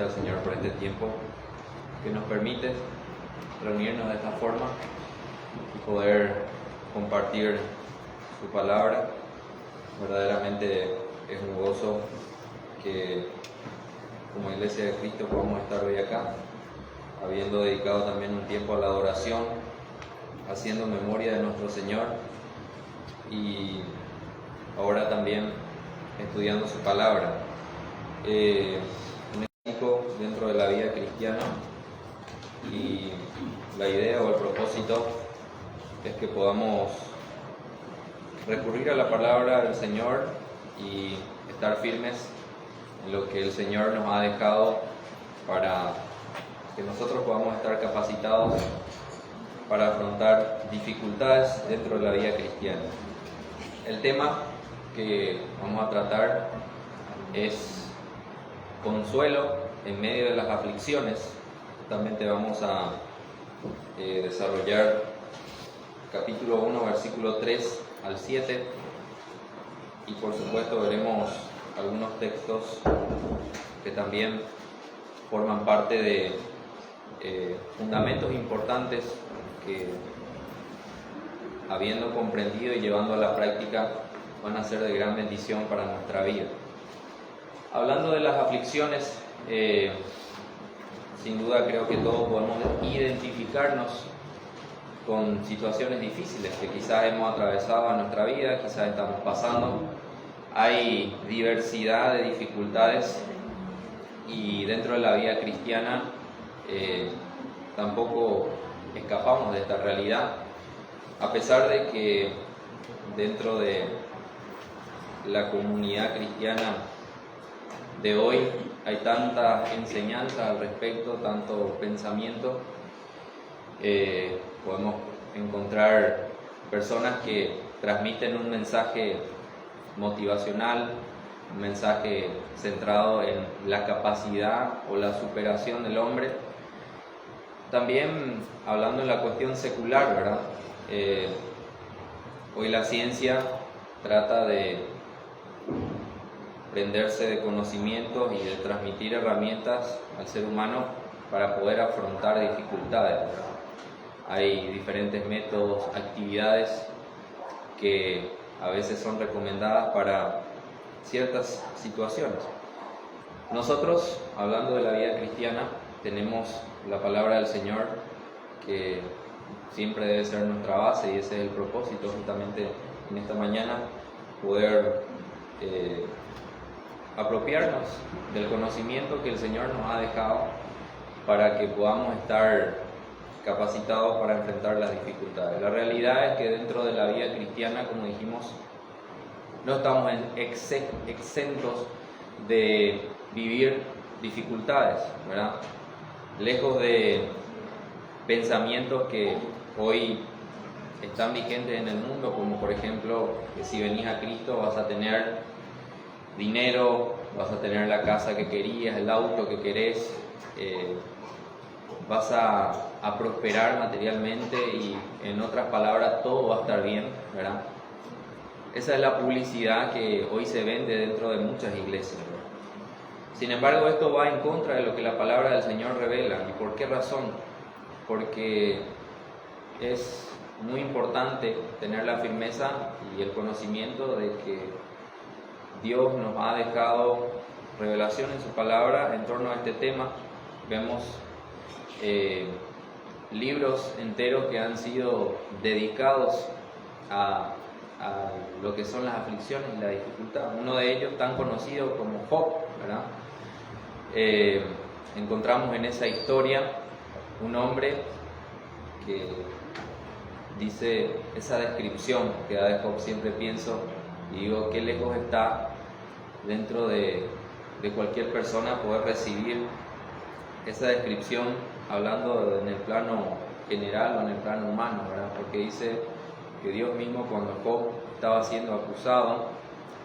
al Señor por este tiempo que nos permite reunirnos de esta forma y poder compartir su palabra. Verdaderamente es un gozo que como Iglesia de Cristo podamos estar hoy acá, habiendo dedicado también un tiempo a la adoración, haciendo memoria de nuestro Señor y ahora también estudiando su palabra. México dentro de la vida cristiana, y la idea o el propósito es que podamos recurrir a la palabra del Señor y estar firmes en lo que el Señor nos ha dejado para que nosotros podamos estar capacitados para afrontar dificultades dentro de la vida cristiana. El tema que vamos a tratar es consuelo en medio de las aflicciones. Justamente vamos a desarrollar capítulo 1, versículo 3 al 7, y por supuesto veremos algunos textos que también forman parte de fundamentos importantes que, habiendo comprendido y llevando a la práctica, van a ser de gran bendición para nuestra vida. Hablando de las aflicciones, sin duda creo que todos podemos identificarnos con situaciones difíciles que quizás hemos atravesado en nuestra vida, quizás estamos pasando. Hay diversidad de dificultades y dentro de la vida cristiana tampoco escapamos de esta realidad, a pesar de que dentro de la comunidad cristiana de hoy hay tanta enseñanza al respecto, tanto pensamiento. Podemos encontrar personas que transmiten un mensaje motivacional, un mensaje centrado en la capacidad o la superación del hombre. También hablando en la cuestión secular, ¿verdad? Hoy la ciencia trata de prenderse de conocimientos y de transmitir herramientas al ser humano para poder afrontar dificultades, ¿verdad? Hay diferentes métodos, actividades que a veces son recomendadas para ciertas situaciones. Nosotros, hablando de la vida cristiana, tenemos la palabra del Señor, que siempre debe ser nuestra base, y ese es el propósito justamente en esta mañana, poder apropiarnos del conocimiento que el Señor nos ha dejado para que podamos estar capacitados para enfrentar las dificultades. La realidad es que dentro de la vida cristiana, como dijimos, no estamos exentos de vivir dificultades, ¿verdad? Lejos de pensamientos que hoy están vigentes en el mundo, como por ejemplo que si venís a Cristo vas a tener dinero, vas a tener la casa que querías, el auto que querés, vas a prosperar materialmente y, en otras palabras, todo va a estar bien, ¿verdad? Esa es la publicidad que hoy se vende dentro de muchas iglesias, ¿verdad? Sin embargo, esto va en contra de lo que la palabra del Señor revela. ¿Y por qué razón? Porque es muy importante tener la firmeza y el conocimiento de que Dios nos ha dejado revelación en su palabra en torno a este tema. Vemos libros enteros que han sido dedicados a lo que son las aflicciones y la dificultad. Uno de ellos tan conocido como Job, ¿verdad? Encontramos en esa historia un hombre que dice esa descripción que da de Job. Siempre pienso y digo, qué lejos está dentro de cualquier persona poder recibir esa descripción, hablando en el plano general o en el plano humano, ¿verdad? Porque dice que Dios mismo, cuando Job estaba siendo acusado,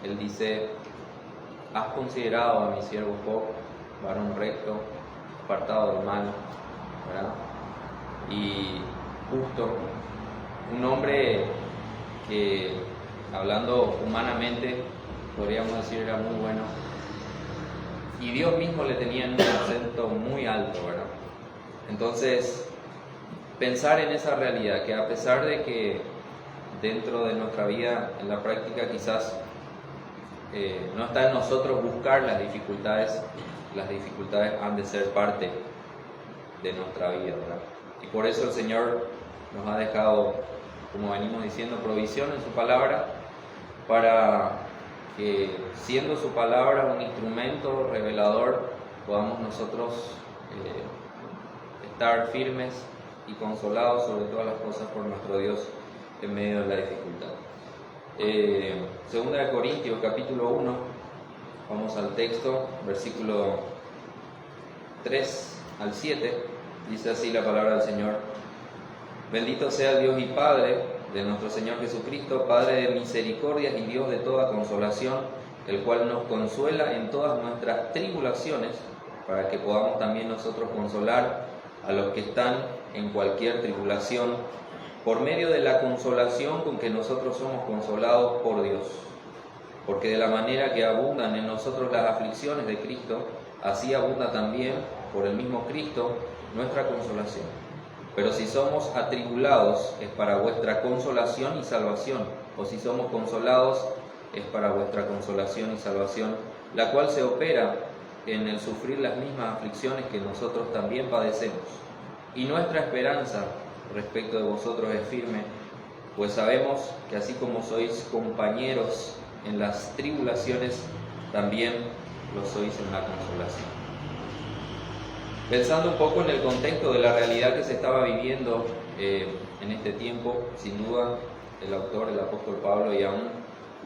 él dice: has considerado a mi siervo Job, varón recto, apartado del mal, ¿verdad? Y justo, un hombre que, hablando humanamente, podríamos decir era muy bueno, y Dios mismo le tenía en un acento muy alto, ¿verdad? Entonces, pensar en esa realidad, que a pesar de que dentro de nuestra vida, en la práctica quizás no está en nosotros buscar las dificultades han de ser parte de nuestra vida, ¿verdad? Y por eso el Señor nos ha dejado, como venimos diciendo, provisión en su palabra, para que, siendo su palabra un instrumento revelador, podamos nosotros estar firmes y consolados sobre todas las cosas por nuestro Dios en medio de la dificultad. Segunda de Corintios, capítulo 1, vamos al texto, versículo 3 al 7, dice así la palabra del Señor: Bendito sea el Dios y Padre de nuestro Señor Jesucristo, Padre de misericordias y Dios de toda consolación, el cual nos consuela en todas nuestras tribulaciones, para que podamos también nosotros consolar a los que están en cualquier tribulación, por medio de la consolación con que nosotros somos consolados por Dios. Porque de la manera que abundan en nosotros las aflicciones de Cristo, así abunda también por el mismo Cristo nuestra consolación. Pero si somos atribulados, es para vuestra consolación y salvación, o si somos consolados, es para vuestra consolación y salvación, la cual se opera en el sufrir las mismas aflicciones que nosotros también padecemos. Y nuestra esperanza respecto de vosotros es firme, pues sabemos que así como sois compañeros en las tribulaciones, también lo sois en la consolación. Pensando un poco en el contexto de la realidad que se estaba viviendo en este tiempo, sin duda el autor, el apóstol Pablo, y aún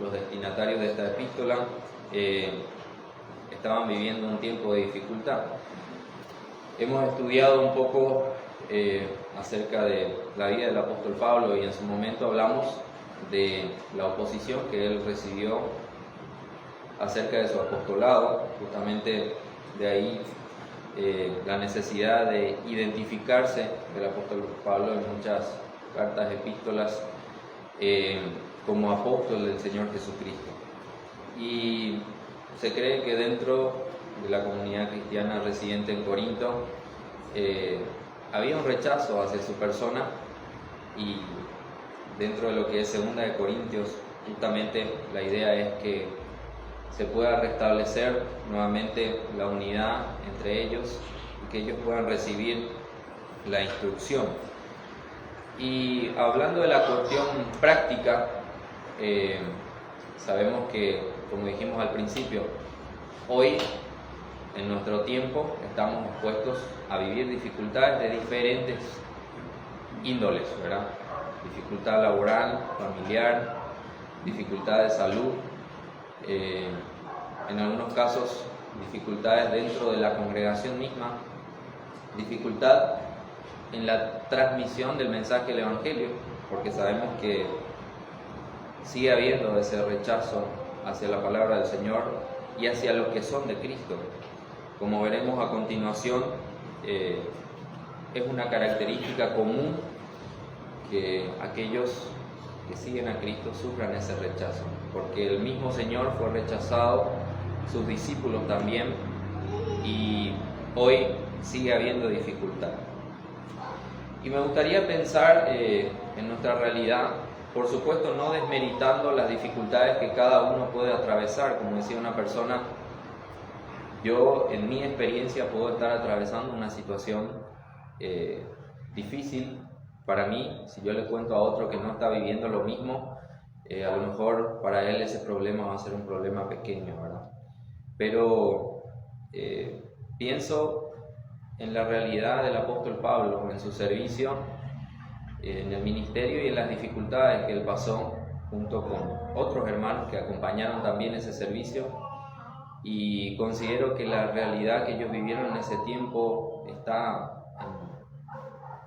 los destinatarios de esta epístola estaban viviendo un tiempo de dificultad. Hemos estudiado un poco acerca de la vida del apóstol Pablo, y en su momento hablamos de la oposición que él recibió acerca de su apostolado. Justamente de ahí la necesidad de identificarse del apóstol Pablo en muchas cartas, epístolas, como apóstol del Señor Jesucristo. Y se cree que dentro de la comunidad cristiana residente en Corinto había un rechazo hacia su persona, y dentro de lo que es Segunda de Corintios, justamente la idea es que se pueda restablecer nuevamente la unidad entre ellos y que ellos puedan recibir la instrucción. Y hablando de la cuestión práctica, sabemos que, como dijimos al principio, hoy en nuestro tiempo estamos expuestos a vivir dificultades de diferentes índoles, ¿verdad? Dificultad laboral, familiar, dificultad de salud, en algunos casos dificultades dentro de la congregación misma, dificultad en la transmisión del mensaje del Evangelio, porque sabemos que sigue habiendo ese rechazo hacia la palabra del Señor y hacia los que son de Cristo. Como veremos a continuación, es una característica común que aquellos que siguen a Cristo sufran ese rechazo, porque el mismo Señor fue rechazado, sus discípulos también, y hoy sigue habiendo dificultad. Y me gustaría pensar en nuestra realidad, por supuesto no desmeritando las dificultades que cada uno puede atravesar. Como decía una persona, yo en mi experiencia puedo estar atravesando una situación difícil para mí. Si yo le cuento a otro que no está viviendo lo mismo, a lo mejor para él ese problema va a ser un problema pequeño, ¿verdad? Pero pienso en la realidad del apóstol Pablo, en su servicio, en el ministerio y en las dificultades que él pasó junto con otros hermanos que acompañaron también ese servicio, y considero que la realidad que ellos vivieron en ese tiempo está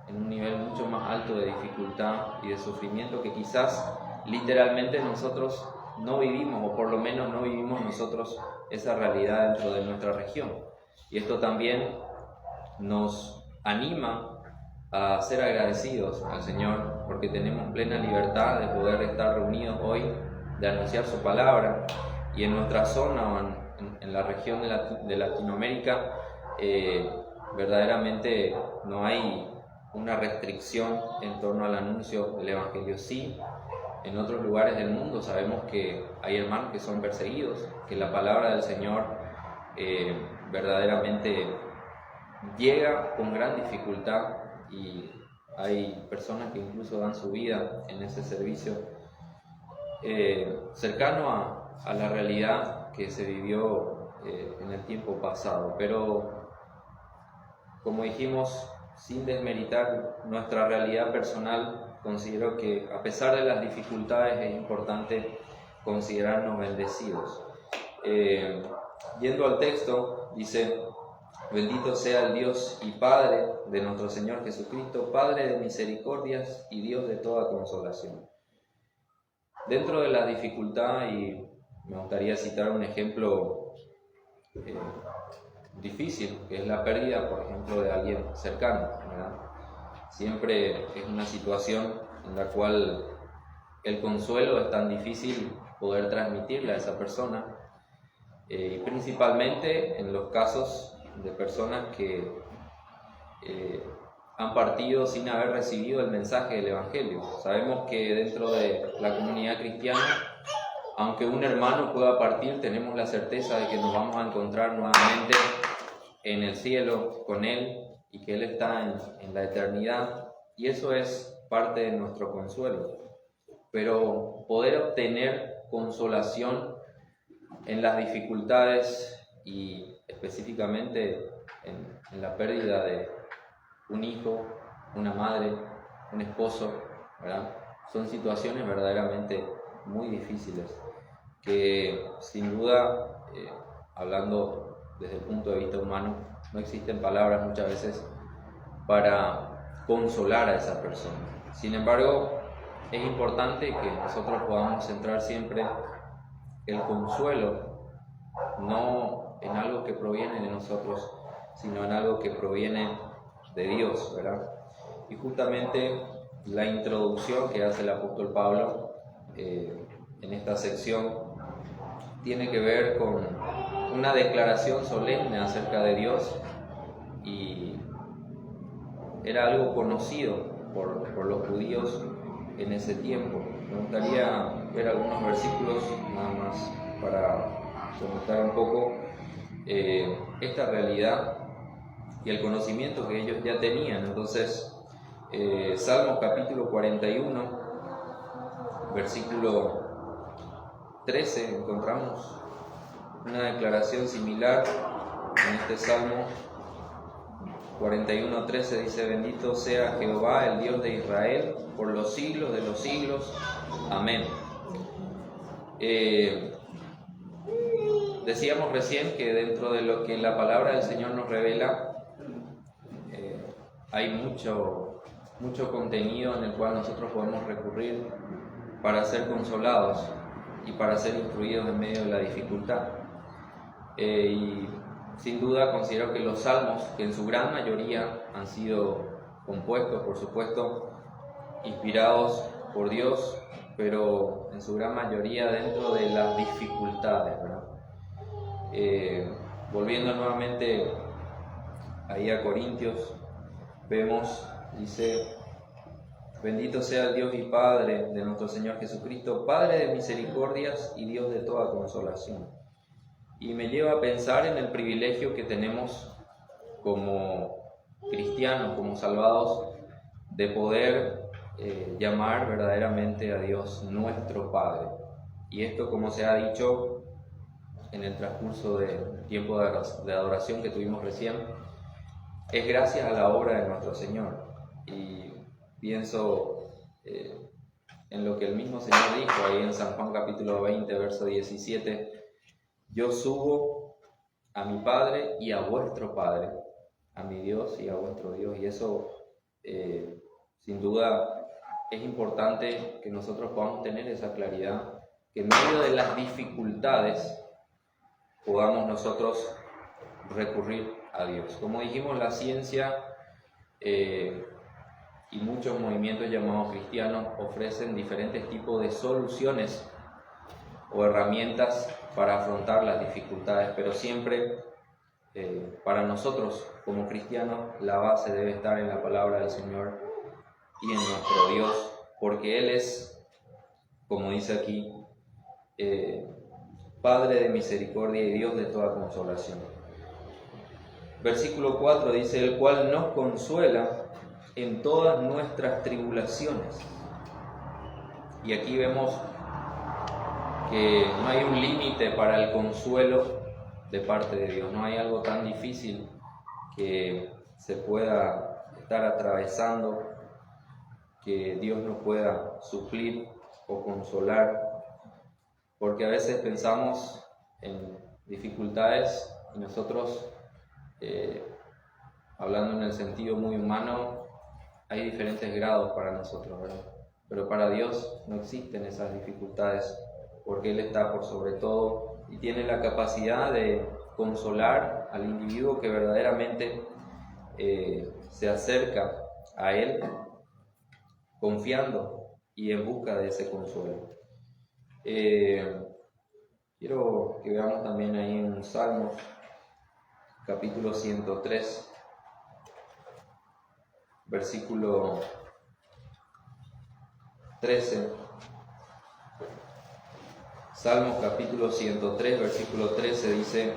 en un nivel mucho más alto de dificultad y de sufrimiento que quizás literalmente nosotros no vivimos, o por lo menos no vivimos nosotros esa realidad dentro de nuestra región. Y esto también nos anima a ser agradecidos al Señor, porque tenemos plena libertad de poder estar reunidos hoy, de anunciar su palabra, y en nuestra zona en la región de Latinoamérica verdaderamente no hay una restricción en torno al anuncio del Evangelio. Sí, en otros lugares del mundo sabemos que hay hermanos que son perseguidos, que la palabra del Señor verdaderamente llega con gran dificultad y hay personas que incluso dan su vida en ese servicio, cercano a la realidad que se vivió en el tiempo pasado. Pero, como dijimos, sin desmeritar nuestra realidad personal, considero que a pesar de las dificultades es importante considerarnos bendecidos. Yendo al texto, dice: bendito sea el Dios y Padre de nuestro Señor Jesucristo, Padre de misericordias y Dios de toda consolación. Dentro de la dificultad, y me gustaría citar un ejemplo difícil, que es la pérdida, por ejemplo, de alguien cercano, ¿verdad? Siempre es una situación en la cual el consuelo es tan difícil poder transmitirle a esa persona, y principalmente en los casos de personas que han partido sin haber recibido el mensaje del Evangelio. Sabemos que dentro de la comunidad cristiana, aunque un hermano pueda partir, tenemos la certeza de que nos vamos a encontrar nuevamente en el cielo con Él y que Él está en la eternidad, y eso es parte de nuestro consuelo. Pero poder obtener consolación en las dificultades y específicamente en la pérdida de un hijo, una madre, un esposo, ¿verdad? Son situaciones verdaderamente muy difíciles que, sin duda, hablando desde el punto de vista humano, no existen palabras muchas veces para consolar a esa persona. Sin embargo, es importante que nosotros podamos centrar siempre el consuelo no en algo que proviene de nosotros, sino en algo que proviene de Dios, ¿verdad? Y justamente la introducción que hace el apóstol Pablo en esta sección tiene que ver con una declaración solemne acerca de Dios, y era algo conocido por los judíos en ese tiempo. Me gustaría ver algunos versículos nada más para comentar un poco esta realidad y el conocimiento que ellos ya tenían. Entonces, Salmos capítulo 41, versículo 13, encontramos una declaración similar en este Salmo 41:13. Dice: bendito sea Jehová, el Dios de Israel, por los siglos de los siglos. Amén. Decíamos recién que dentro de lo que la palabra del Señor nos revela, hay mucho contenido en el cual nosotros podemos recurrir para ser consolados y para ser instruidos en medio de la dificultad. Y sin duda considero que los salmos, que en su gran mayoría han sido compuestos, por supuesto, inspirados por Dios, pero en su gran mayoría dentro de las dificultades, ¿verdad? Volviendo nuevamente ahí a Corintios, vemos, dice: bendito sea el Dios y Padre de nuestro Señor Jesucristo, Padre de misericordias y Dios de toda consolación. Y me lleva a pensar en el privilegio que tenemos como cristianos, como salvados, de poder llamar verdaderamente a Dios nuestro Padre. Y esto, como se ha dicho en el transcurso del tiempo de adoración que tuvimos recién, es gracias a la obra de nuestro Señor. Y pienso en lo que el mismo Señor dijo ahí en San Juan capítulo 20, verso 17: yo subo a mi Padre y a vuestro Padre, a mi Dios y a vuestro Dios. Y eso, sin duda, es importante que nosotros podamos tener esa claridad, que en medio de las dificultades podamos nosotros recurrir a Dios. Como dijimos, la ciencia y muchos movimientos llamados cristianos ofrecen diferentes tipos de soluciones o herramientas para afrontar las dificultades, pero siempre para nosotros como cristianos la base debe estar en la palabra del Señor y en nuestro Dios, porque Él es, como dice aquí, Padre de misericordia y Dios de toda consolación. Versículo 4 dice, el cual nos consuela en todas nuestras tribulaciones. Y aquí vemos que no hay un límite para el consuelo de parte de Dios. No hay algo tan difícil que se pueda estar atravesando que Dios no pueda suplir o consolar, porque a veces pensamos en dificultades y nosotros, hablando en el sentido muy humano, hay diferentes grados para nosotros, ¿verdad? Pero para Dios no existen esas dificultades, porque Él está por sobre todo y tiene la capacidad de consolar al individuo que verdaderamente se acerca a Él confiando y en busca de ese consuelo. Quiero que veamos también ahí en Salmos, capítulo 103, versículo 13. Salmos capítulo 103, versículo 13 dice,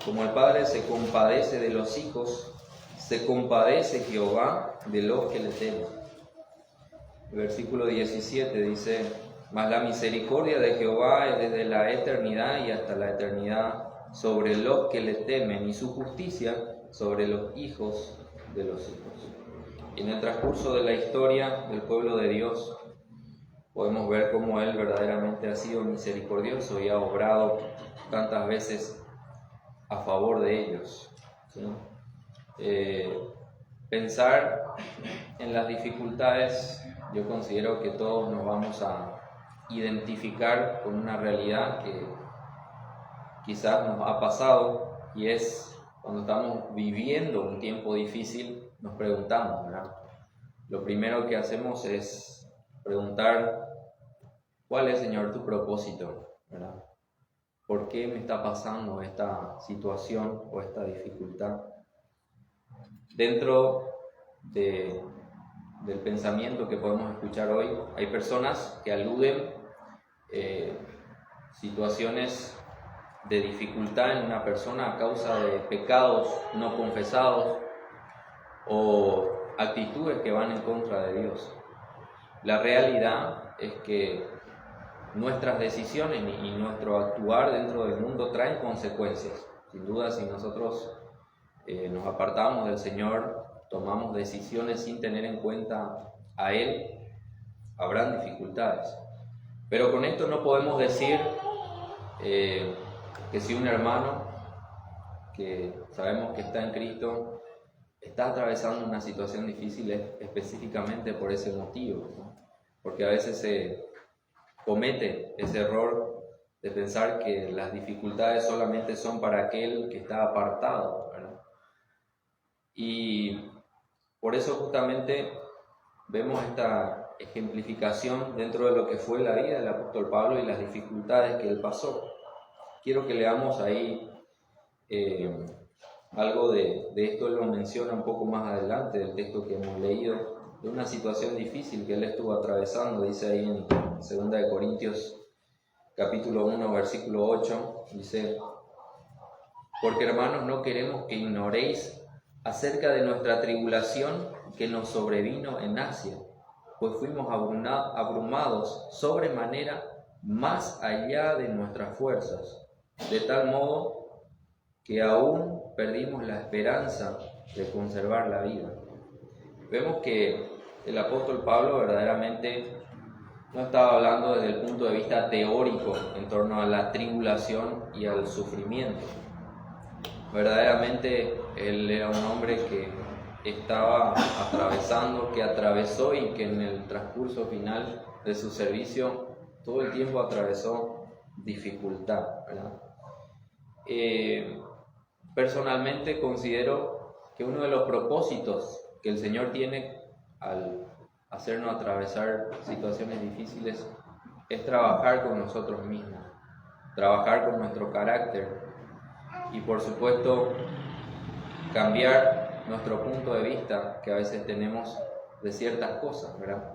como el Padre se compadece de los hijos, se compadece Jehová de los que le temen. El versículo 17 dice, mas la misericordia de Jehová es desde la eternidad y hasta la eternidad sobre los que le temen, y su justicia sobre los hijos de los hijos. Y en el transcurso de la historia del pueblo de Dios, podemos ver cómo Él verdaderamente ha sido misericordioso y ha obrado tantas veces a favor de ellos, ¿sí? Pensar en las dificultades, yo considero que todos nos vamos a identificar con una realidad que quizás nos ha pasado, y es cuando estamos viviendo un tiempo difícil, nos preguntamos, ¿verdad? Lo primero que hacemos es preguntar, ¿cuál es, Señor, tu propósito? ¿Verdad? ¿Por qué me está pasando esta situación o esta dificultad? Dentro del pensamiento que podemos escuchar hoy, hay personas que aluden situaciones de dificultad en una persona a causa de pecados no confesados o actitudes que van en contra de Dios. La realidad es que nuestras decisiones y nuestro actuar dentro del mundo traen consecuencias. Sin duda, si nosotros nos apartamos del Señor, tomamos decisiones sin tener en cuenta a Él, habrán dificultades. Pero con esto no podemos decir que si un hermano que sabemos que está en Cristo está atravesando una situación difícil es específicamente por ese motivo, ¿no? Porque a veces se comete ese error de pensar que las dificultades solamente son para aquel que está apartado, ¿verdad? Y por eso justamente vemos esta ejemplificación dentro de lo que fue la vida del apóstol Pablo y las dificultades que él pasó. Quiero que leamos ahí algo de esto. Él lo menciona un poco más adelante del texto que hemos leído, de una situación difícil que él estuvo atravesando. Dice ahí en 2 Corintios capítulo 1 versículo 8, dice, porque hermanos, no queremos que ignoréis acerca de nuestra tribulación que nos sobrevino en Asia, pues fuimos abrumados sobremanera más allá de nuestras fuerzas, de tal modo que aún perdimos la esperanza de conservar la vida. Vemos que el apóstol Pablo verdaderamente no estaba hablando desde el punto de vista teórico en torno a la tribulación y al sufrimiento. Verdaderamente él era un hombre que estaba atravesando, que atravesó y que en el transcurso final de su servicio todo el tiempo atravesó dificultad, ¿verdad? Personalmente considero que uno de los propósitos que el Señor tiene al hacernos atravesar situaciones difíciles es trabajar con nosotros mismos. trabajar con nuestro carácter y por supuesto cambiar nuestro punto de vista que a veces tenemos de ciertas cosas, ¿verdad?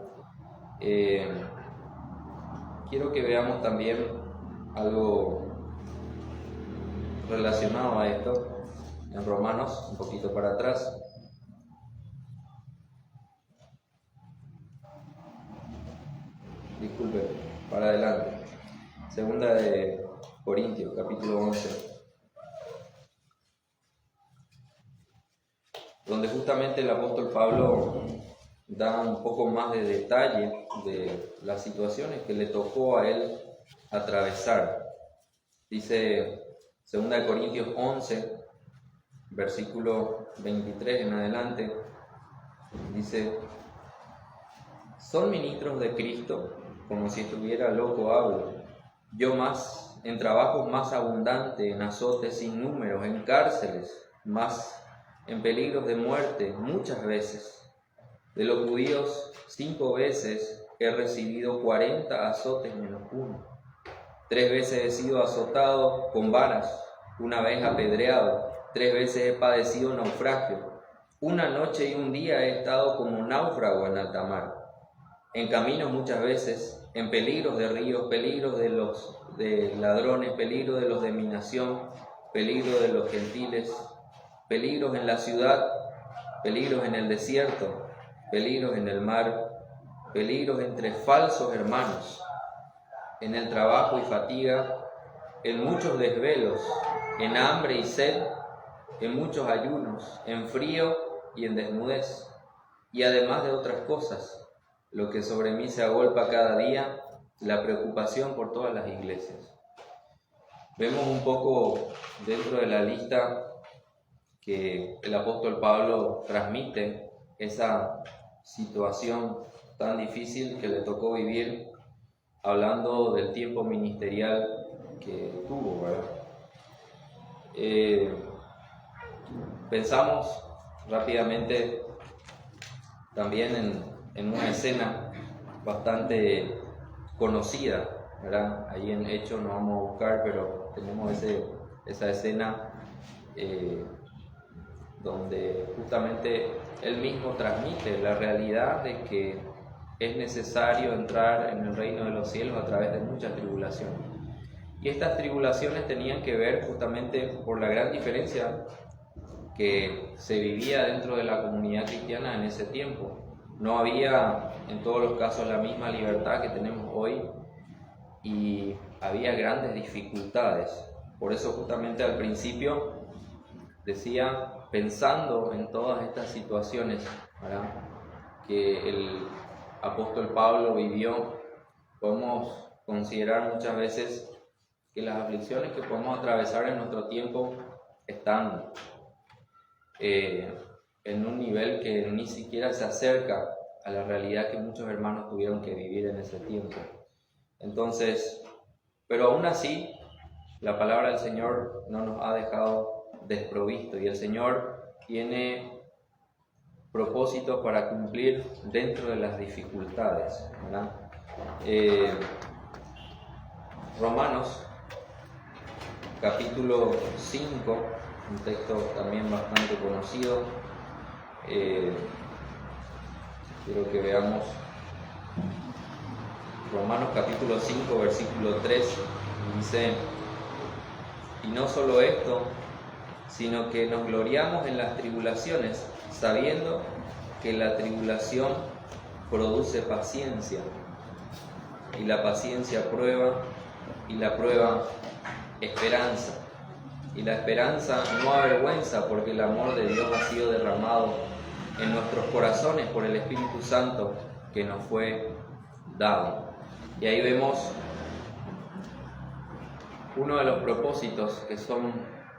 Quiero que veamos también algo relacionado a esto en Romanos, un poquito para atrás. Disculpe, para adelante. Segunda de Corintios, capítulo 11. Donde justamente el apóstol Pablo da un poco más de detalle de las situaciones que le tocó a él atravesar. Dice 2 de Corintios 11, versículo 23 en adelante, dice: ¿son ministros de Cristo? Como si estuviera loco hablo. Yo más, en trabajos más abundantes, en azotes sin números, en cárceles, más en peligros de muerte muchas veces. De los judíos 5 veces he recibido 40 azotes menos uno. 3 veces he sido azotado con varas, 1 vez apedreado, 3 veces he padecido naufragio. 1 noche y 1 día he estado como náufrago en alta mar. En camino muchas veces, en peligros de ríos, peligros de ladrones, peligros de los de mi nación, peligros de los gentiles, peligros en la ciudad, peligros en el desierto, peligros en el mar, peligros entre falsos hermanos, en el trabajo y fatiga, en muchos desvelos, en hambre y sed, en muchos ayunos, en frío y en desnudez, y además de otras cosas, lo que sobre mí se agolpa cada día, la preocupación por todas las iglesias. Vemos un poco dentro de la lista que el apóstol Pablo transmite esa situación tan difícil que le tocó vivir, hablando del tiempo ministerial que tuvo, ¿verdad? Pensamos rápidamente también en una escena bastante conocida, ¿verdad? Ahí en Hechos no vamos a buscar, pero tenemos esa escena donde justamente él mismo transmite la realidad de que es necesario entrar en el reino de los cielos a través de muchas tribulaciones. Y estas tribulaciones tenían que ver justamente por la gran diferencia que se vivía dentro de la comunidad cristiana en ese tiempo. No había en todos los casos la misma libertad que tenemos hoy y había grandes dificultades. Por eso justamente al principio decía, pensando en todas estas situaciones, ¿verdad?, que el apóstol Pablo vivió, podemos considerar muchas veces que las aflicciones que podemos atravesar en nuestro tiempo están en un nivel que ni siquiera se acerca a la realidad que muchos hermanos tuvieron que vivir en ese tiempo. Entonces, pero aún así, la palabra del Señor no nos ha dejado desprovisto y el Señor tiene propósitos para cumplir dentro de las dificultades, ¿verdad? Romanos capítulo 5, un texto también bastante conocido. Quiero que veamos Romanos capítulo 5, versículo 3, dice: y no solo esto, sino que nos gloriamos en las tribulaciones, sabiendo que la tribulación produce paciencia, y la paciencia prueba, y la prueba esperanza, y la esperanza no avergüenza, porque el amor de Dios ha sido derramado en nuestros corazones por el Espíritu Santo que nos fue dado. Y ahí vemos uno de los propósitos que son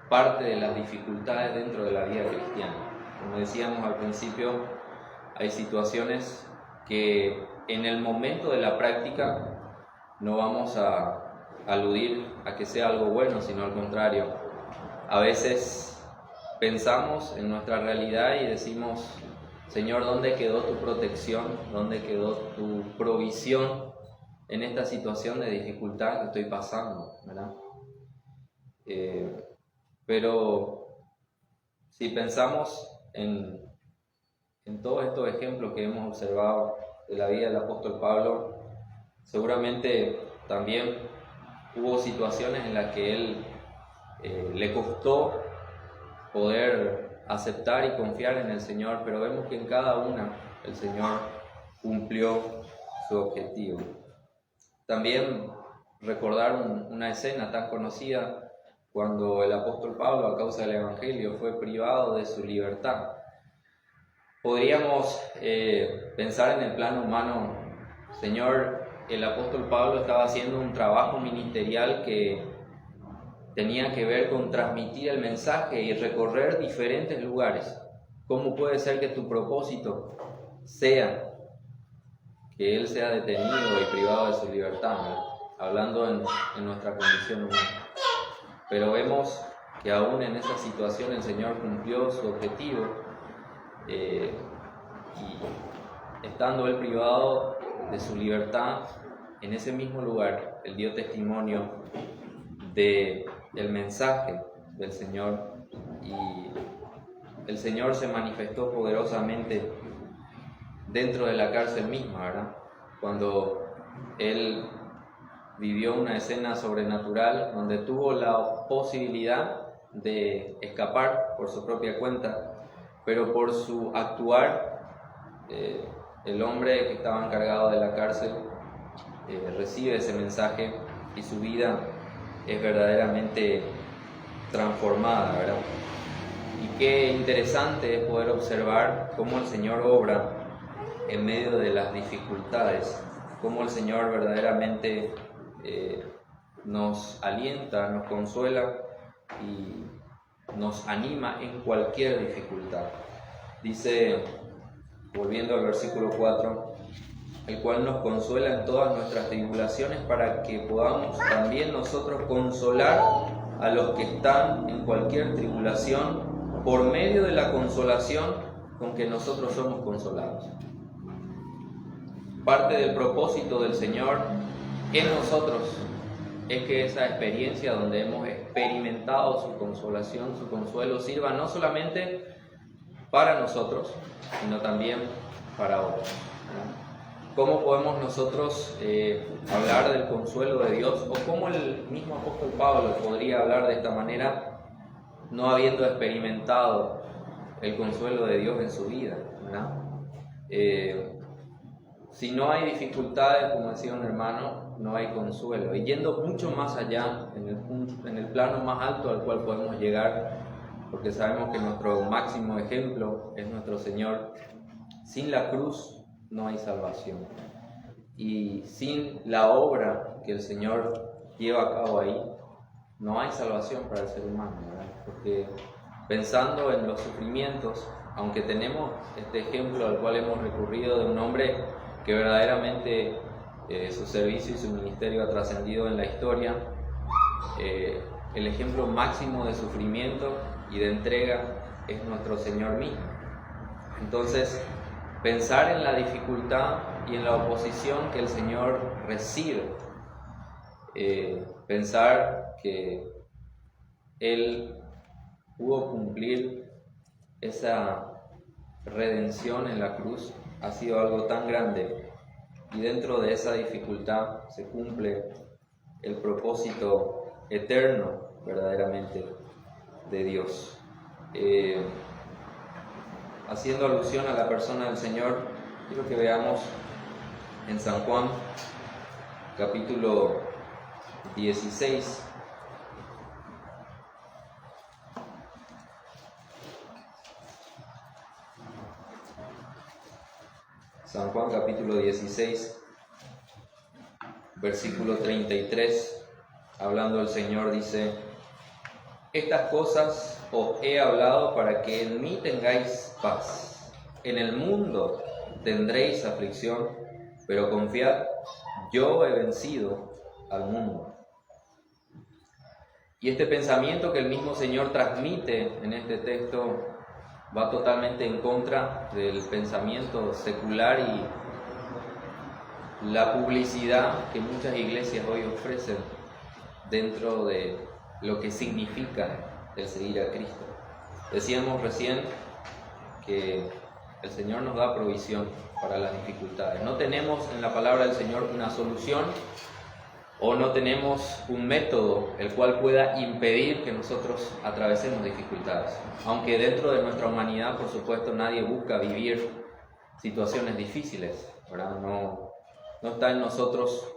parte de las dificultades dentro de la vida cristiana. Como decíamos al principio, hay situaciones que en el momento de la práctica no vamos a aludir a que sea algo bueno, sino al contrario. A veces pensamos en nuestra realidad y decimos: Señor, ¿dónde quedó tu protección? ¿Dónde quedó tu provisión en esta situación de dificultad que estoy pasando, ¿verdad? Pero si pensamos en todos estos ejemplos que hemos observado de la vida del apóstol Pablo, seguramente también hubo situaciones en las que él le costó poder aceptar y confiar en el Señor, pero vemos que en cada una el Señor cumplió su objetivo. También recordar una escena tan conocida cuando el apóstol Pablo, a causa del Evangelio, fue privado de su libertad. Podríamos pensar en el plano humano: Señor, el apóstol Pablo estaba haciendo un trabajo ministerial que tenía que ver con transmitir el mensaje y recorrer diferentes lugares. ¿Cómo puede ser que tu propósito sea que él sea detenido y privado de su libertad, ¿no? Hablando en nuestra condición humana? Pero vemos que aún en esa situación el Señor cumplió su objetivo, y estando él privado de su libertad, en ese mismo lugar él dio testimonio del mensaje del Señor, y el Señor se manifestó poderosamente dentro de la cárcel misma, ¿verdad? Cuando él vivió una escena sobrenatural donde tuvo la posibilidad de escapar por su propia cuenta, pero por su actuar, el hombre que estaba encargado de la cárcel recibe ese mensaje y su vida es verdaderamente transformada, ¿verdad? Y qué interesante es poder observar cómo el Señor obra en medio de las dificultades, cómo el Señor verdaderamente nos alienta, nos consuela y nos anima en cualquier dificultad. Dice, volviendo al versículo 4, el cual nos consuela en todas nuestras tribulaciones, para que podamos también nosotros consolar a los que están en cualquier tribulación por medio de la consolación con que nosotros somos consolados. Parte del propósito del Señor en nosotros es que esa experiencia donde hemos experimentado su consolación, su consuelo, sirva no solamente para nosotros, sino también para otros. ¿Cómo podemos nosotros hablar del consuelo de Dios? ¿O cómo el mismo apóstol Pablo podría hablar de esta manera no habiendo experimentado el consuelo de Dios en su vida, ¿verdad? Si no hay dificultades, como decía un hermano, no hay consuelo. Y yendo mucho más allá, en el plano más alto al cual podemos llegar, porque sabemos que nuestro máximo ejemplo es nuestro Señor, sin la cruz no hay salvación. Y sin la obra que el Señor lleva a cabo ahí, no hay salvación para el ser humano, ¿verdad? Porque pensando en los sufrimientos, aunque tenemos este ejemplo al cual hemos recurrido de un hombre que verdaderamente su servicio y su ministerio ha trascendido en la historia, el ejemplo máximo de sufrimiento y de entrega es nuestro Señor mismo. Entonces, pensar en la dificultad y en la oposición que el Señor recibe, pensar que Él pudo cumplir esa redención en la cruz, ha sido algo tan grande, y dentro de esa dificultad se cumple el propósito eterno verdaderamente de Dios. Haciendo alusión a la persona del Señor, quiero que veamos en San Juan capítulo 16. San Juan capítulo 16, versículo 33, hablando el Señor, dice: estas cosas os he hablado para que en mí tengáis paz. En el mundo tendréis aflicción, pero confiad, yo he vencido al mundo. Y este pensamiento que el mismo Señor transmite en este texto va totalmente en contra del pensamiento secular y la publicidad que muchas iglesias hoy ofrecen dentro de lo que significa el seguir a Cristo. Decíamos recién que el Señor nos da provisión para las dificultades. No tenemos en la palabra del Señor una solución o no tenemos un método el cual pueda impedir que nosotros atravesemos dificultades. Aunque dentro de nuestra humanidad, por supuesto, nadie busca vivir situaciones difíciles, ¿verdad? No está en nosotros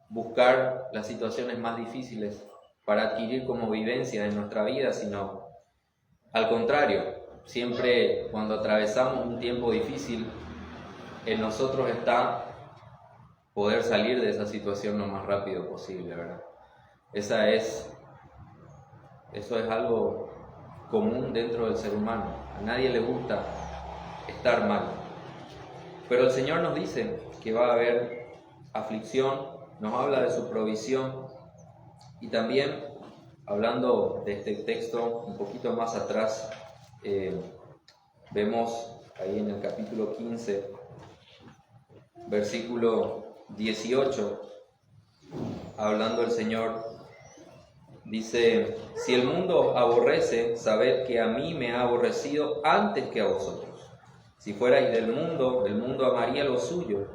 buscar las situaciones más difíciles para adquirir como vivencia en nuestra vida, sino al contrario, siempre cuando atravesamos un tiempo difícil, en nosotros está poder salir de esa situación lo más rápido posible, ¿verdad? Eso es algo común dentro del ser humano. A nadie le gusta estar mal. Pero el Señor nos dice que va a haber aflicción, nos habla de su provisión y también, hablando de este texto un poquito más atrás, vemos ahí en el capítulo 15, versículo 18, hablando el Señor, dice: si el mundo aborrece, sabed que a mí me ha aborrecido antes que a vosotros. Si fuerais del mundo amaría lo suyo,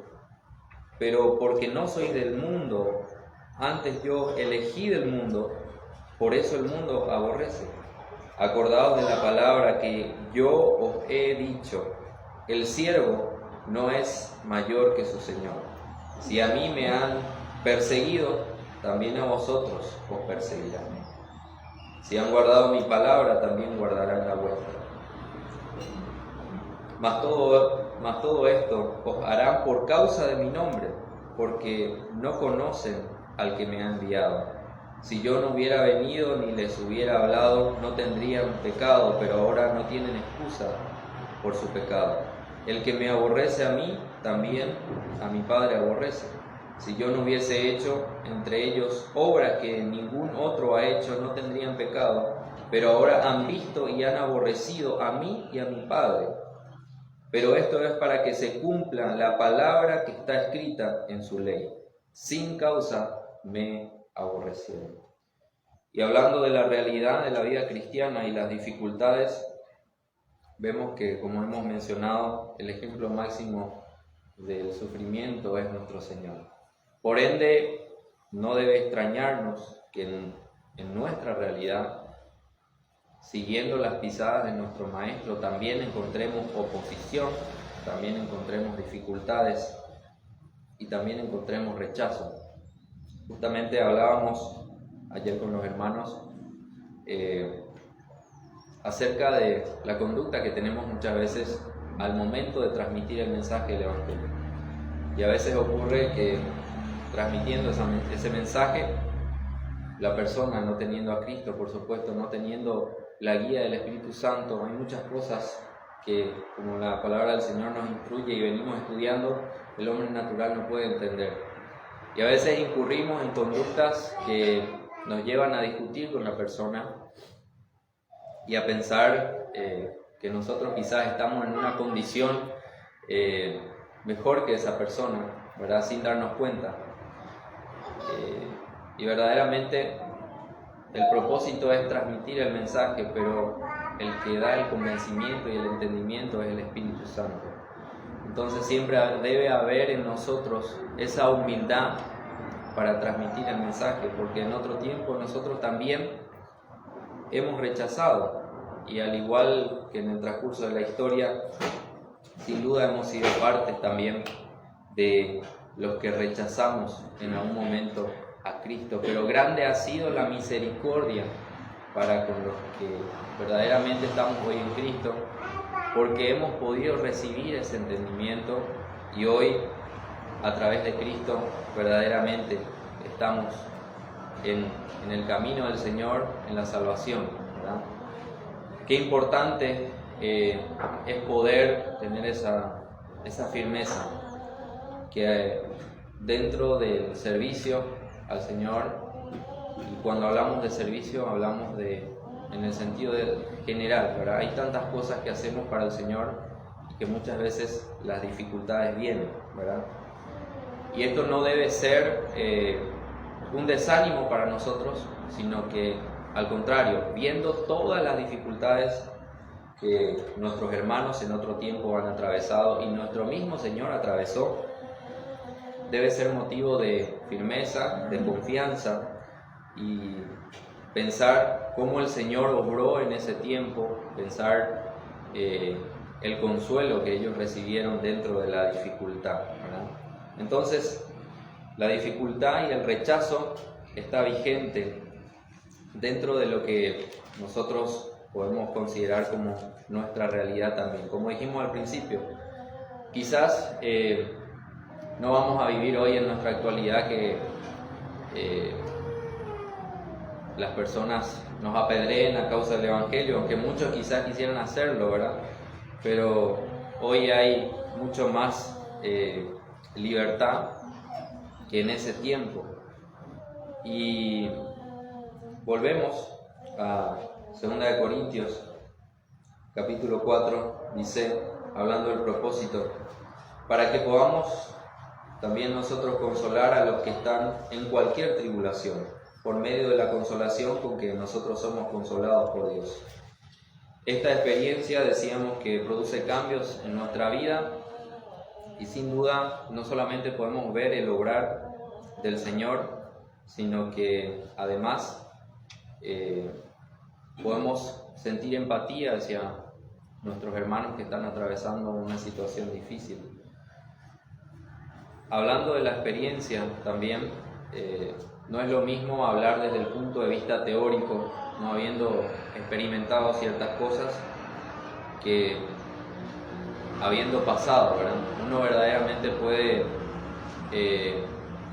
pero porque no sois del mundo, antes yo elegí del mundo, por eso el mundo aborrece. Acordaos de la palabra que yo os he dicho: el siervo no es mayor que su Señor. Si a mí me han perseguido, también a vosotros os perseguirán. Si han guardado mi palabra, también guardarán la vuestra. Mas todo esto os harán por causa de mi nombre, porque no conocen al que me ha enviado. Si yo no hubiera venido ni les hubiera hablado, no tendrían pecado, pero ahora no tienen excusa por su pecado. El que me aborrece a mí, también a mi Padre aborrece. Si yo no hubiese hecho entre ellos obras que ningún otro ha hecho, no tendrían pecado, pero ahora han visto y han aborrecido a mí y a mi Padre. Pero esto es para que se cumpla la palabra que está escrita en su ley: sin causa me aborrecieron. Y hablando de la realidad de la vida cristiana y las dificultades, vemos que, como hemos mencionado, el ejemplo máximo del sufrimiento es nuestro Señor. Por ende, no debe extrañarnos que en nuestra realidad, siguiendo las pisadas de nuestro Maestro, también encontremos oposición, también encontremos dificultades y también encontremos rechazo. Justamente hablábamos ayer con los hermanos acerca de la conducta que tenemos muchas veces al momento de transmitir el mensaje del Evangelio. Y a veces ocurre que transmitiendo ese mensaje, la persona no teniendo a Cristo, por supuesto, no teniendo la guía del Espíritu Santo, hay muchas cosas que, como la palabra del Señor nos instruye y venimos estudiando, el hombre natural no puede entender. Y a veces incurrimos en conductas que nos llevan a discutir con la persona y a pensar que nosotros quizás estamos en una condición mejor que esa persona, ¿verdad? Sin darnos cuenta. Y verdaderamente el propósito es transmitir el mensaje, pero el que da el convencimiento y el entendimiento es el Espíritu Santo. Entonces siempre debe haber en nosotros esa humildad para transmitir el mensaje, porque en otro tiempo nosotros también hemos rechazado, y al igual que en el transcurso de la historia, sin duda hemos sido parte también de los que rechazamos en algún momento a Cristo, pero grande ha sido la misericordia para con los que verdaderamente estamos hoy en Cristo, porque hemos podido recibir ese entendimiento y hoy, a través de Cristo, verdaderamente estamos en el camino del Señor, en la salvación, ¿verdad? Qué importante es poder tener esa firmeza, que dentro del servicio al Señor, y cuando hablamos de servicio hablamos en el sentido general, ¿verdad? Hay tantas cosas que hacemos para el Señor y que muchas veces las dificultades vienen, ¿verdad? Y esto no debe ser un desánimo para nosotros, sino que al contrario, viendo todas las dificultades que nuestros hermanos en otro tiempo han atravesado y nuestro mismo Señor atravesó, debe ser motivo de firmeza, de confianza, y pensar cómo el Señor obró en ese tiempo, pensar el consuelo que ellos recibieron dentro de la dificultad, ¿verdad? Entonces, la dificultad y el rechazo está vigente dentro de lo que nosotros podemos considerar como nuestra realidad también. Como dijimos al principio, quizás no vamos a vivir hoy en nuestra actualidad que las personas nos apedreen a causa del Evangelio, aunque muchos quizás quisieran hacerlo, ¿verdad? Pero hoy hay mucho más libertad que en ese tiempo. Y volvemos a 2 Corintios, capítulo 4, dice, hablando del propósito, para que podamos también nosotros consolar a los que están en cualquier tribulación, por medio de la consolación con que nosotros somos consolados por Dios. Esta experiencia, decíamos, que produce cambios en nuestra vida, y sin duda no solamente podemos ver el obrar del Señor, sino que además podemos sentir empatía hacia nuestros hermanos que están atravesando una situación difícil. Hablando de la experiencia también, no es lo mismo hablar desde el punto de vista teórico, no habiendo experimentado ciertas cosas, que habiendo pasado, ¿verdad? Uno verdaderamente puede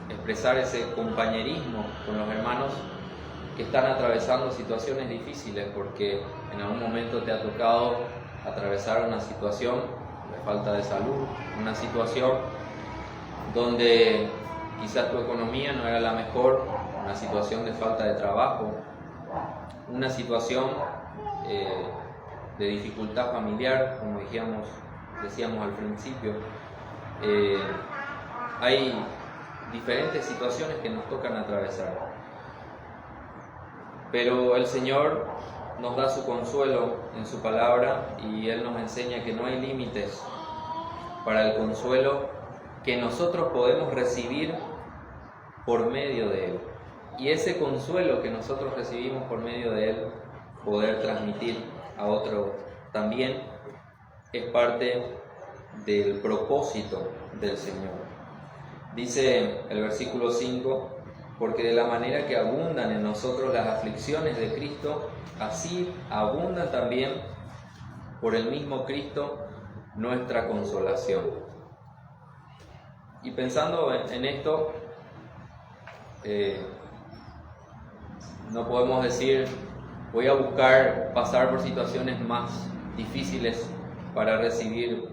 expresar ese compañerismo con los hermanos que están atravesando situaciones difíciles, porque en algún momento te ha tocado atravesar una situación de falta de salud, una situación donde quizás tu economía no era la mejor, una situación de falta de trabajo, una situación de dificultad familiar, como decíamos al principio. Hay diferentes situaciones que nos tocan atravesar, pero el Señor nos da su consuelo en su palabra, y Él nos enseña que no hay límites para el consuelo que nosotros podemos recibir por medio de Él, y ese consuelo que nosotros recibimos por medio de Él, poder transmitir a otro también, es parte del propósito del Señor. Dice el versículo 5, porque de la manera que abundan en nosotros las aflicciones de Cristo, así abundan también por el mismo Cristo nuestra consolación. Y pensando en esto, no podemos decir, voy a buscar pasar por situaciones más difíciles para recibir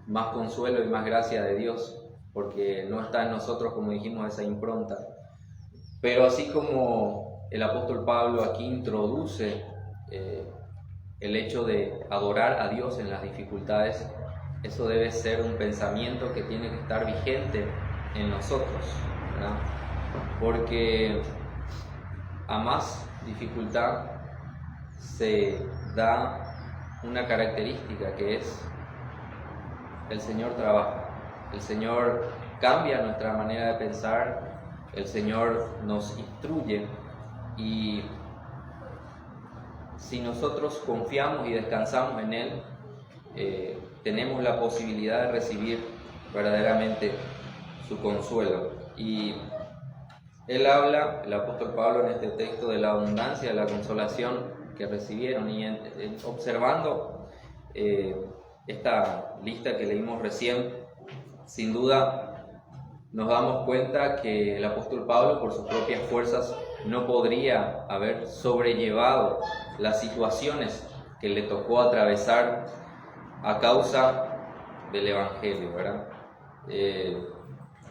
más consuelo y más gracia de Dios, porque no está en nosotros, como dijimos, esa impronta. Pero así como el apóstol Pablo aquí introduce el hecho de adorar a Dios en las dificultades, eso debe ser un pensamiento que tiene que estar vigente en nosotros, ¿verdad? Porque a más dificultad se da una característica, que es el Señor trabaja, el Señor cambia nuestra manera de pensar, el Señor nos instruye, y si nosotros confiamos y descansamos en Él, tenemos la posibilidad de recibir verdaderamente su consuelo. Y él habla, el apóstol Pablo, en este texto, de la abundancia de la consolación que recibieron, y observando esta lista que leímos recién, sin duda nos damos cuenta que el apóstol Pablo, por sus propias fuerzas, no podría haber sobrellevado las situaciones que le tocó atravesar a causa del Evangelio, ¿verdad?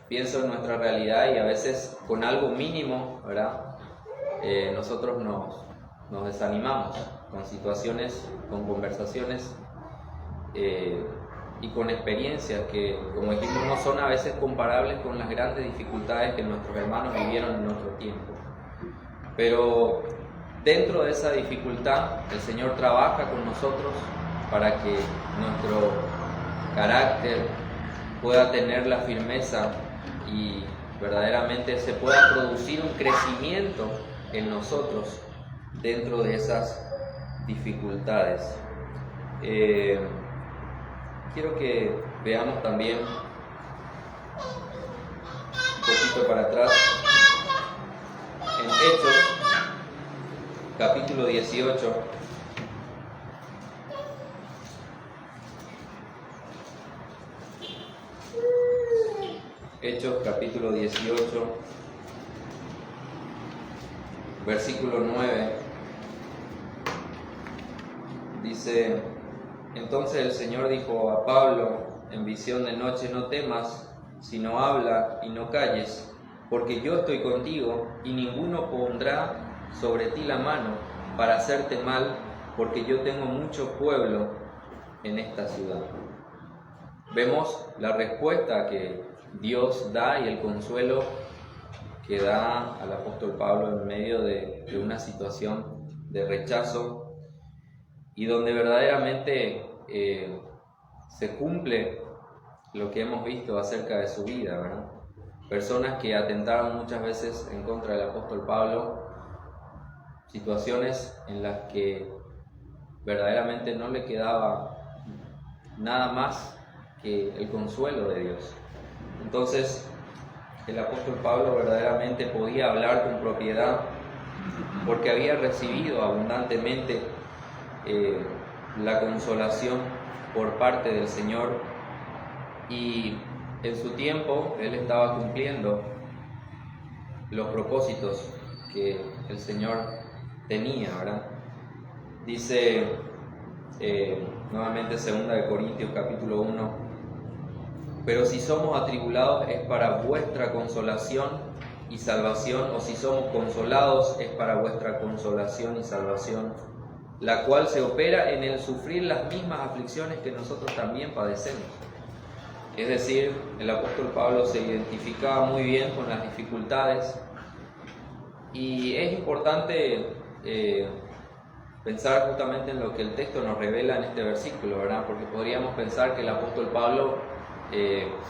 Pienso en nuestra realidad, y a veces con algo mínimo, ¿verdad? Nosotros nos desanimamos con situaciones, con conversaciones y con experiencias que, como dijimos, no son a veces comparables con las grandes dificultades que nuestros hermanos vivieron en otro tiempo. Pero dentro de esa dificultad, el Señor trabaja con nosotros para que nuestro carácter pueda tener la firmeza y verdaderamente se pueda producir un crecimiento en nosotros dentro de esas dificultades. Quiero que veamos también un poquito para atrás en Hechos, capítulo 18. Hechos, capítulo 18, versículo 9. Dice: entonces el Señor dijo a Pablo en visión de noche: no temas, sino habla y no calles, porque yo estoy contigo, y ninguno pondrá sobre ti la mano para hacerte mal, porque yo tengo mucho pueblo en esta ciudad. Vemos la respuesta que Dios da y el consuelo que da al apóstol Pablo en medio de una situación de rechazo, y donde verdaderamente se cumple lo que hemos visto acerca de su vida, ¿verdad? Personas que atentaron muchas veces en contra del apóstol Pablo, situaciones en las que verdaderamente no le quedaba nada más que el consuelo de Dios. Entonces el apóstol Pablo verdaderamente podía hablar con propiedad porque había recibido abundantemente la consolación por parte del Señor, y en su tiempo él estaba cumpliendo los propósitos que el Señor tenía, ¿verdad? Dice nuevamente 2 Corintios capítulo 1: pero si somos atribulados es para vuestra consolación y salvación, o si somos consolados es para vuestra consolación y salvación, la cual se opera en el sufrir las mismas aflicciones que nosotros también padecemos. Es decir, el apóstol Pablo se identificaba muy bien con las dificultades, y es importante pensar justamente en lo que el texto nos revela en este versículo, ¿verdad? Porque podríamos pensar que el apóstol Pablo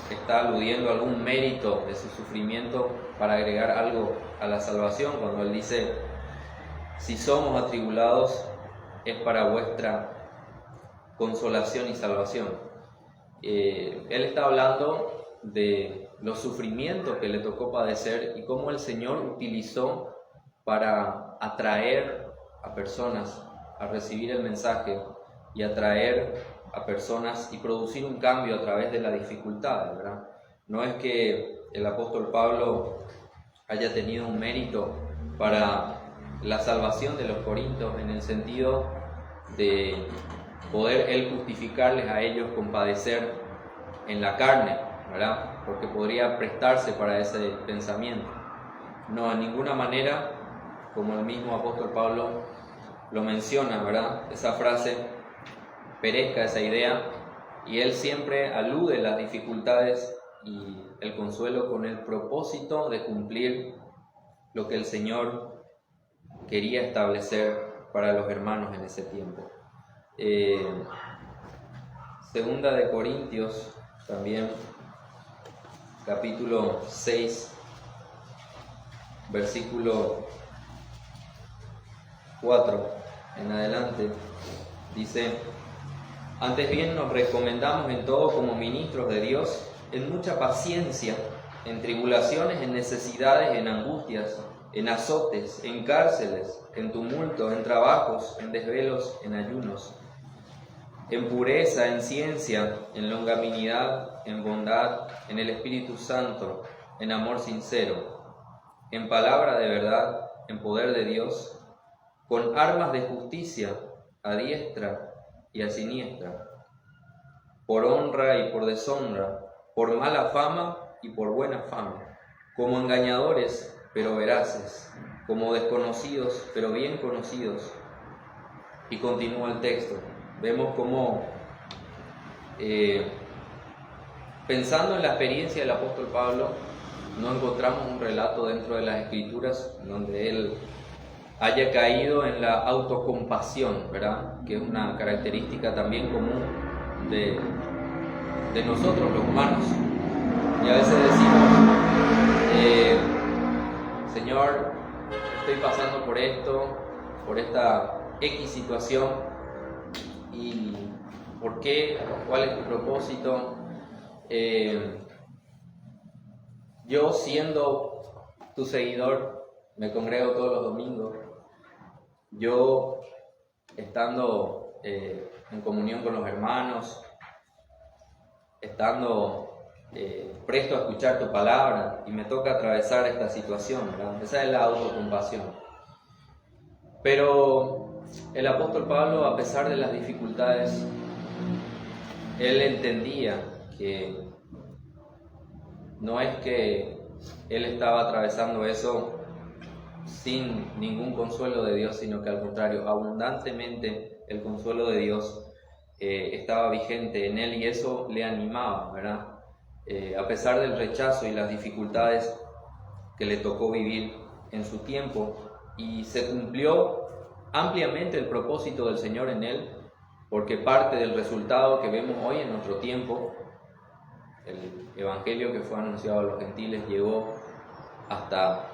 está aludiendo a algún mérito de su sufrimiento para agregar algo a la salvación, cuando él dice: si somos atribulados es para vuestra consolación y salvación. Él está hablando de los sufrimientos que le tocó padecer y cómo el Señor utilizó para atraer a personas a recibir el mensaje y atraer a personas y producir un cambio a través de la dificultad, ¿verdad? No es que el apóstol Pablo haya tenido un mérito para la salvación de los corintios en el sentido de poder él justificarles a ellos con padecer en la carne, ¿verdad? Porque podría prestarse para ese pensamiento. No, en ninguna manera, como el mismo apóstol Pablo lo menciona, ¿verdad? Esa frase, perezca esa idea, y él siempre alude a las dificultades y el consuelo con el propósito de cumplir lo que el Señor quería establecer para los hermanos en ese tiempo. Segunda de Corintios, también, capítulo 6, versículo 4 en adelante, dice: antes bien nos recomendamos en todo como ministros de Dios, en mucha paciencia, en tribulaciones, en necesidades, en angustias, en azotes, en cárceles, en tumultos, en trabajos, en desvelos, en ayunos, en pureza, en ciencia, en longanimidad, en bondad, en el Espíritu Santo, en amor sincero, en palabra de verdad, en poder de Dios, con armas de justicia a diestra y a siniestra, por honra y por deshonra, por mala fama y por buena fama, como engañadores pero veraces, como desconocidos pero bien conocidos. Y continúa el texto. Vemos cómo Pensando en la experiencia del apóstol Pablo, no encontramos un relato dentro de las Escrituras donde él haya caído en la autocompasión, ¿verdad? Que es una característica también común de nosotros los humanos. Y a veces decimos, Señor, estoy pasando por esto, por esta X situación, y ¿por qué? ¿Cuál es tu propósito? Yo, siendo tu seguidor, me congrego todos los domingos. Yo, estando en comunión con los hermanos, estando presto a escuchar tu palabra, y me toca atravesar esta situación, ¿verdad? Esa es la autocompasión. Pero el apóstol Pablo, a pesar de las dificultades, él entendía que no es que él estaba atravesando eso sin ningún consuelo de Dios, sino que al contrario, abundantemente el consuelo de Dios estaba vigente en él, y eso le animaba, ¿verdad? A pesar del rechazo y las dificultades que le tocó vivir en su tiempo, y se cumplió ampliamente el propósito del Señor en él, porque parte del resultado que vemos hoy en nuestro tiempo, el evangelio que fue anunciado a los gentiles llegó hasta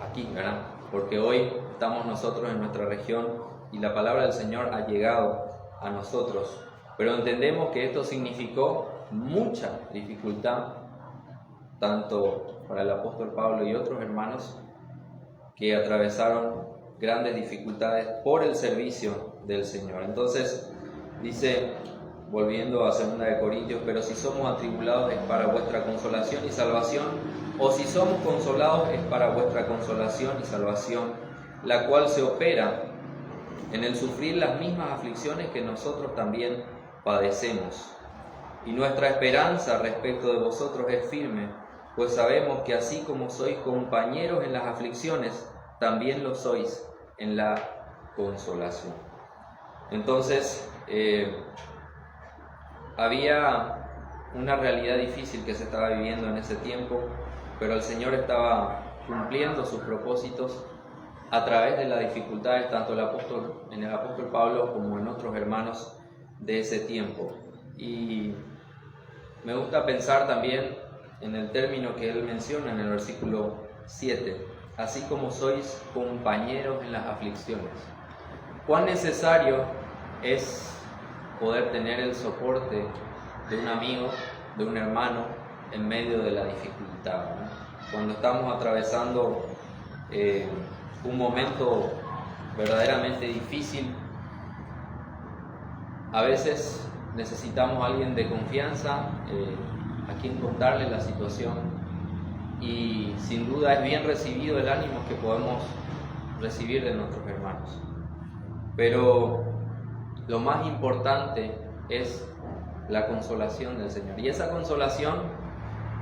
aquí, ¿verdad? Porque hoy estamos nosotros en nuestra región y la palabra del Señor ha llegado a nosotros, pero entendemos que esto significó mucha dificultad, tanto para el apóstol Pablo y otros hermanos que atravesaron grandes dificultades por el servicio del Señor. Entonces dice, volviendo a 2 de Corintios, pero si somos atribulados es para vuestra consolación y salvación, o si somos consolados es para vuestra consolación y salvación, la cual se opera en el sufrir las mismas aflicciones que nosotros también padecemos. Y nuestra esperanza respecto de vosotros es firme, pues sabemos que así como sois compañeros en las aflicciones, también lo sois en la consolación. Entonces, había una realidad difícil que se estaba viviendo en ese tiempo, pero el Señor estaba cumpliendo sus propósitos a través de las dificultades, tanto en el apóstol Pablo como en otros hermanos de ese tiempo. Y me gusta pensar también en el término que él menciona en el versículo 7, así como sois compañeros en las aflicciones. ¿Cuán necesario es poder tener el soporte de un amigo, de un hermano, en medio de la dificultad, ¿no? Cuando estamos atravesando un momento verdaderamente difícil, a veces necesitamos a alguien de confianza a quien contarle la situación, y sin duda es bien recibido el ánimo que podemos recibir de nuestros hermanos. Pero lo más importante es la consolación del Señor, y esa consolación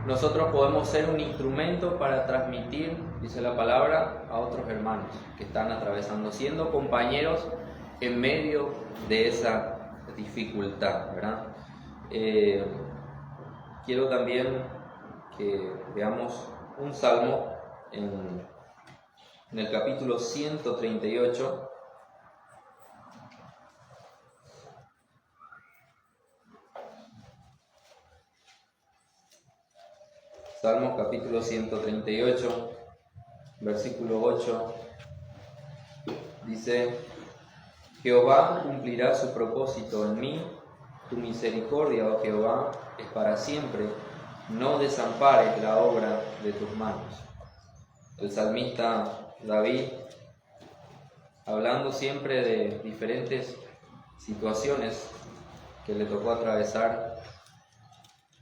nosotros podemos ser un instrumento para transmitir, dice la palabra, a otros hermanos que están atravesando, siendo compañeros en medio de esa dificultad, ¿verdad? Quiero también que veamos un salmo en el capítulo 138. Salmos capítulo 138, versículo 8, dice: Jehová cumplirá su propósito en mí, tu misericordia, oh Jehová, es para siempre, no desampares la obra de tus manos. El salmista David, hablando siempre de diferentes situaciones que le tocó atravesar,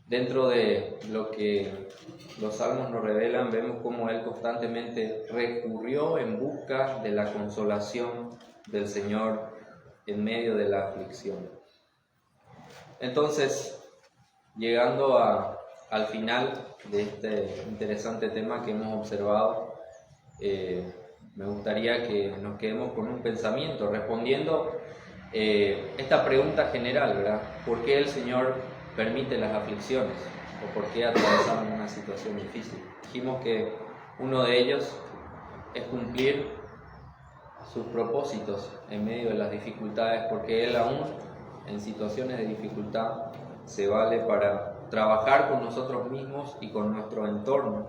dentro de lo que los salmos nos revelan, vemos cómo él constantemente recurrió en busca de la consolación del Señor en medio de la aflicción. Entonces, llegando al final de este interesante tema que hemos observado, me gustaría que nos quedemos con un pensamiento, respondiendo esta pregunta general, ¿verdad? ¿Por qué el Señor permite las aflicciones? ¿O por qué atravesamos una situación difícil? Dijimos que uno de ellos es cumplir sus propósitos en medio de las dificultades, porque Él aún en situaciones de dificultad se vale para trabajar con nosotros mismos y con nuestro entorno.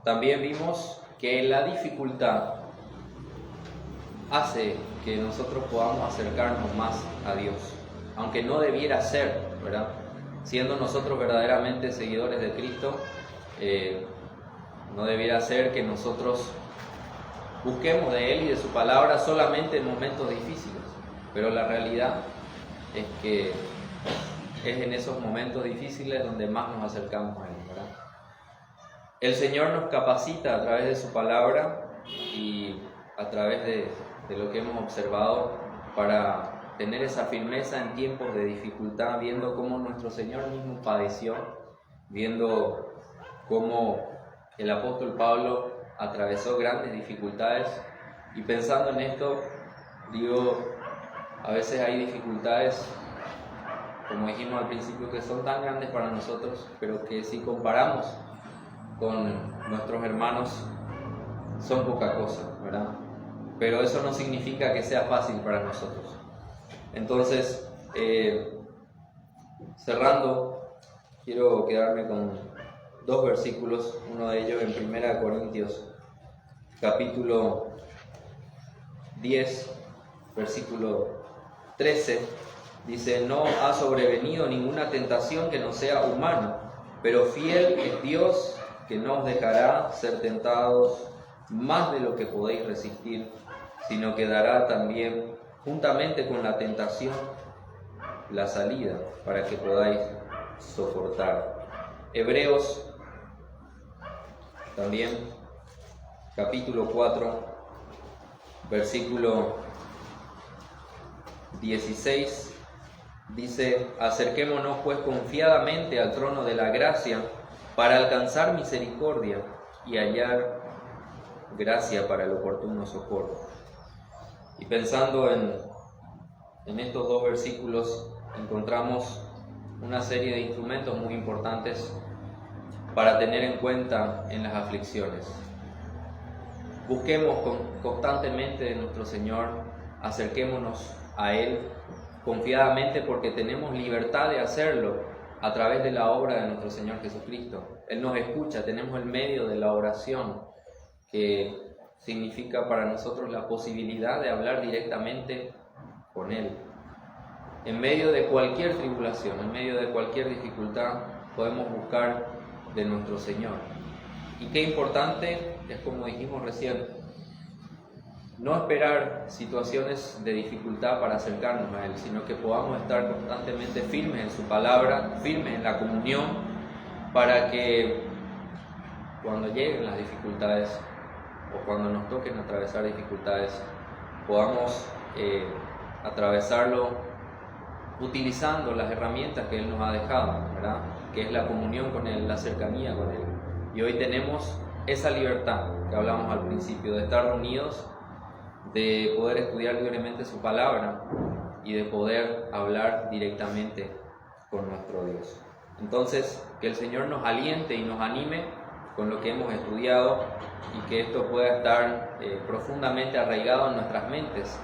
También vimos que la dificultad hace que nosotros podamos acercarnos más a Dios, aunque no debiera ser, ¿verdad? Siendo nosotros verdaderamente seguidores de Cristo, no debiera ser que nosotros busquemos de Él y de su palabra solamente en momentos difíciles, pero la realidad es que es en esos momentos difíciles donde más nos acercamos a Él, ¿verdad? El Señor nos capacita a través de su palabra y a través de lo que hemos observado para tener esa firmeza en tiempos de dificultad, viendo cómo nuestro Señor mismo padeció, viendo cómo el apóstol Pablo atravesó grandes dificultades, y pensando en esto, digo, a veces hay dificultades, como dijimos al principio, que son tan grandes para nosotros, pero que si comparamos con nuestros hermanos son poca cosa, ¿verdad? Pero eso no significa que sea fácil para nosotros. Entonces, cerrando, quiero quedarme con dos versículos, uno de ellos en 1 Corintios, capítulo 10, versículo 13, dice: no ha sobrevenido ninguna tentación que no sea humana, pero fiel es Dios, que no os dejará ser tentados más de lo que podéis resistir, sino que dará también, juntamente con la tentación, la salida para que podáis soportar. Hebreos, también, capítulo 4, versículo 16, dice: acerquémonos pues confiadamente al trono de la gracia para alcanzar misericordia y hallar gracia para el oportuno socorro. Y pensando en estos dos versículos, encontramos una serie de instrumentos muy importantes para tener en cuenta en las aflicciones. Busquemos constantemente de nuestro Señor, acerquémonos a Él confiadamente, porque tenemos libertad de hacerlo a través de la obra de nuestro Señor Jesucristo. Él nos escucha, tenemos el medio de la oración, que significa para nosotros la posibilidad de hablar directamente con Él. En medio de cualquier tribulación, en medio de cualquier dificultad, podemos buscar de nuestro Señor. Y qué importante es, como dijimos recién, no esperar situaciones de dificultad para acercarnos a Él, sino que podamos estar constantemente firmes en su palabra, firmes en la comunión, para que cuando lleguen las dificultades o cuando nos toquen atravesar dificultades, podamos atravesarlo utilizando las herramientas que Él nos ha dejado, ¿verdad? Que es la comunión con Él, la cercanía con Él. Y hoy tenemos esa libertad que hablamos al principio, de estar reunidos, de poder estudiar libremente su palabra y de poder hablar directamente con nuestro Dios. Entonces, que el Señor nos aliente y nos anime con lo que hemos estudiado, y que esto pueda estar profundamente arraigado en nuestras mentes,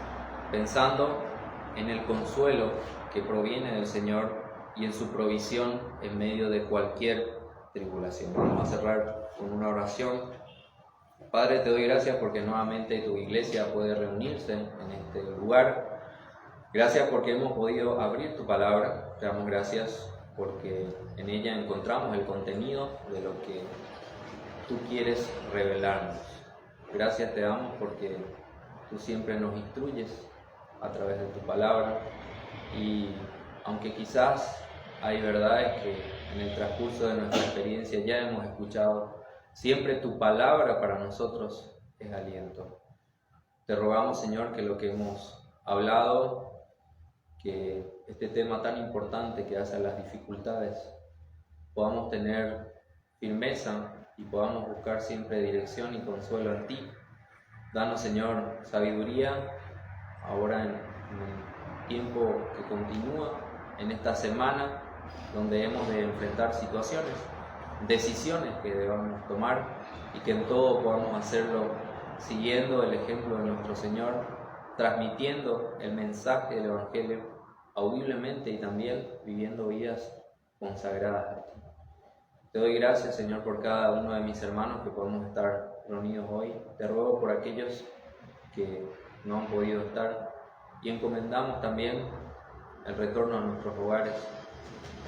pensando en el consuelo que proviene del Señor y en su provisión en medio de cualquier tribulación. Vamos a cerrar con una oración. Padre, te doy gracias porque nuevamente tu iglesia puede reunirse en este lugar. Gracias porque hemos podido abrir tu palabra. Te damos gracias porque en ella encontramos el contenido de lo que tú quieres revelarnos. Gracias te damos porque tú siempre nos instruyes a través de tu palabra, y aunque quizás hay verdades que en el transcurso de nuestra experiencia ya hemos escuchado, siempre tu palabra para nosotros es aliento. Te rogamos, Señor, que lo que hemos hablado, que este tema tan importante que hace a las dificultades, podamos tener firmeza y podamos buscar siempre dirección y consuelo en ti. Danos, Señor, sabiduría ahora en tiempo que continúa, en esta semana donde hemos de enfrentar situaciones, decisiones que debamos tomar y que en todo podamos hacerlo siguiendo el ejemplo de nuestro Señor, transmitiendo el mensaje del Evangelio audiblemente y también viviendo vidas consagradas a ti. Te doy gracias, Señor, por cada uno de mis hermanos que podemos estar reunidos hoy. Te ruego por aquellos que no han podido estar y encomendamos también el retorno a nuestros hogares.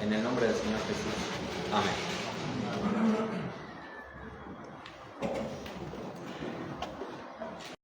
En el nombre del Señor Jesús. Amén.